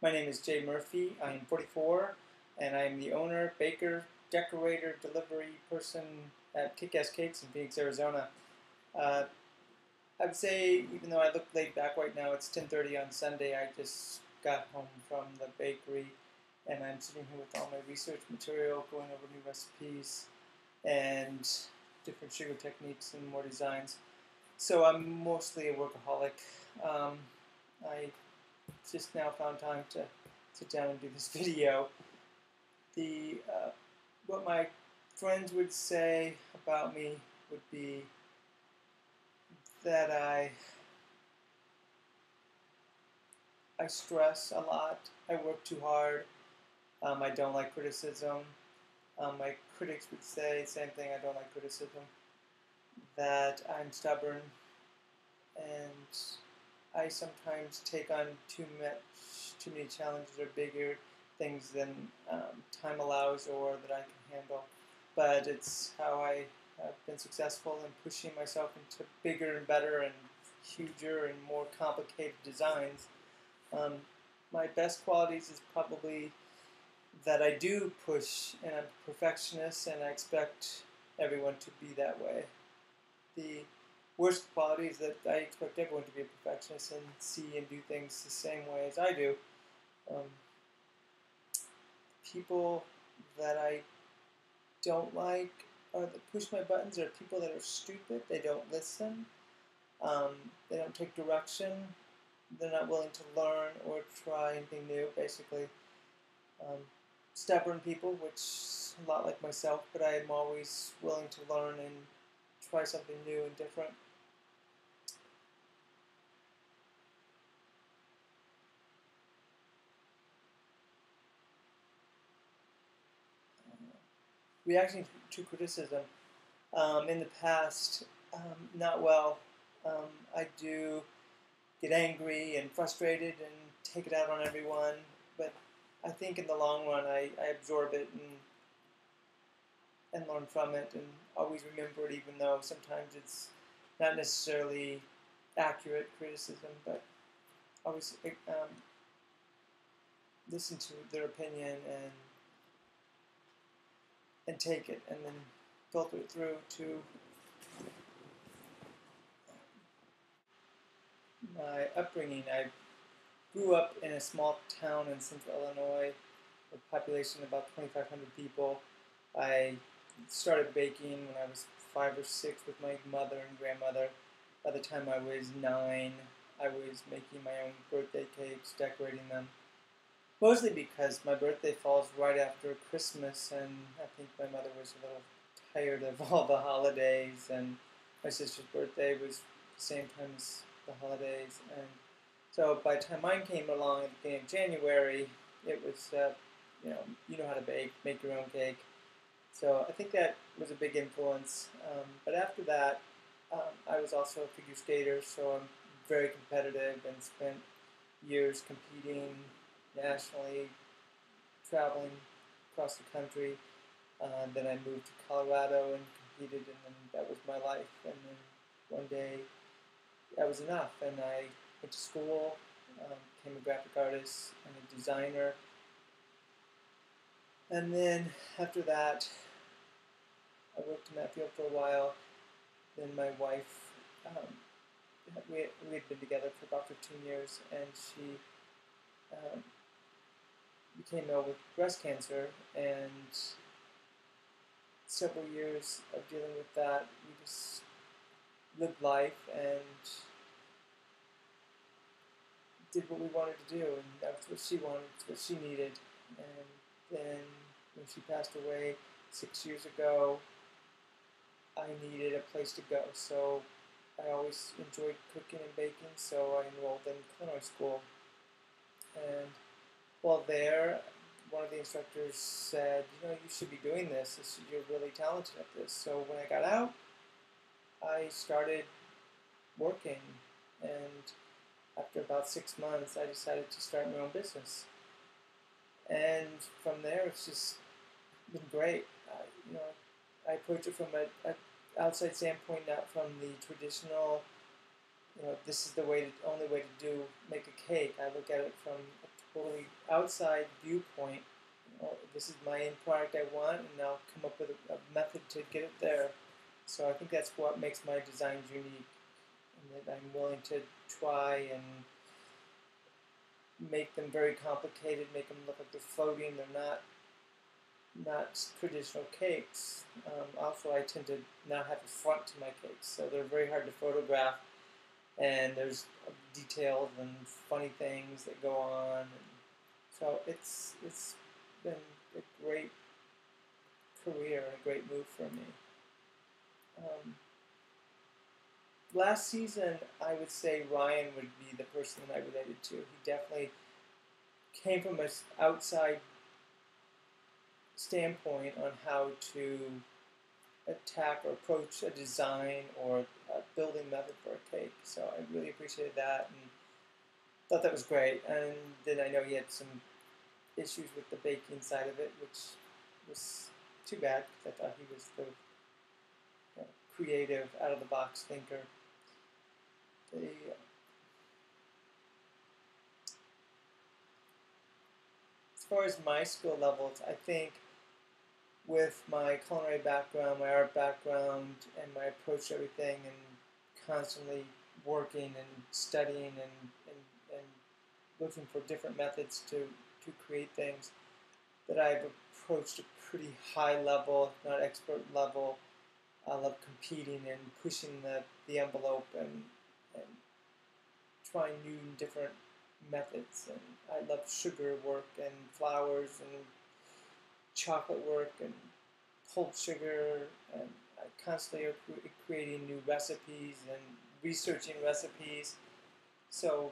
My name is Jay Murphy. I am 44, and I am the owner, baker, decorator, delivery person at Kick-Ass Cakes in Phoenix, Arizona. Uh, I would say, even though I look laid back right now, it's 10:30 on Sunday. I just got home from the bakery, and I'm sitting here with all my research material, going over new recipes and different sugar techniques and more designs. So I'm mostly a workaholic. Um, I just now found time to sit down and do this video. The What my friends would say about me would be that I stress a lot. I work too hard. I don't like criticism. My critics would say the same thing. I don't like criticism. That I'm stubborn, and I sometimes take on too many challenges or bigger things than time allows or that I can handle. But it's how I have been successful in pushing myself into bigger and better and huger and more complicated designs. Um, my best qualities is probably that I do push, and I'm a perfectionist, and I expect everyone to be that way. The worst quality is that I expect everyone to be a perfectionist and see and do things the same way as I do. Um, People that I don't like or that push my buttons are people that are stupid. They don't listen. Um, they don't take direction. They're not willing to learn or try anything new, basically. Um, Stubborn people, which is a lot like myself, but I am always willing to learn and try something new and different. Reacting to criticism. In the past, not well. I do get angry and frustrated and take it out on everyone, but I think in the long run I absorb it and learn from it and always remember it, even though sometimes it's not necessarily accurate criticism, but always listen to their opinion and take it and then filter it through to my upbringing. I grew up in a small town in central Illinois with a population of about 2,500 people. I started baking when I was 5 or 6 with my mother and grandmother. By the time I was 9, I was making my own birthday cakes, decorating them. Mostly because my birthday falls right after Christmas, and I think my mother was a little tired of all the holidays, and my sister's birthday was the same time as the holidays, and so by the time mine came along at the beginning of January, it was you know how to bake, make your own cake. So I think that was a big influence. But after that, I was also a figure skater, so I'm very competitive and spent years competing nationally, traveling across the country. Then I moved to Colorado and competed, and then that was my life. And then one day that was enough, and I went to school, became a graphic artist and a designer. And then after that, I worked in that field for a while. Then my wife, we had been together for about 15 years, and she um, became ill with breast cancer. And several years of dealing with that, we just lived life and did what we wanted to do, and that's what she wanted, what she needed. And then when she passed away 6 years ago, I needed a place to go. So I always enjoyed cooking and baking, so I enrolled in culinary school. And while there, one of the instructors said, you should be doing this. You're really talented at this. So when I got out, I started working. And after about 6 months, I decided to start my own business. And from there, it's just been great. I approach it from an outside standpoint, not from the traditional this is the only way to make a cake. I look at it from a totally outside viewpoint. This is my end product I want, and I'll come up with a method to get it there. So I think that's what makes my designs unique, and that I'm willing to try and make them very complicated, make them look like they're floating. They're not traditional cakes. Also, I tend to not have a front to my cakes, so they're very hard to photograph. And there's details and funny things that go on. And so it's been a great career and a great move for me. Last season, I would say Ryan would be the person that I related to. He definitely came from an outside standpoint on how to attack or approach a design or a building method for a cake. So I really appreciated that and thought that was great. And then I know he had some issues with the baking side of it, which was too bad because I thought he was the creative, out of the box thinker. As far as my skill levels, I think with my culinary background, my art background, and my approach to everything, and constantly working and studying and looking for different methods to create things, that I've approached a pretty high level, if not expert level. I love competing and pushing the envelope and trying new and different methods. And I love sugar work and flours and chocolate work and pulled sugar. And I constantly are creating new recipes and researching recipes. So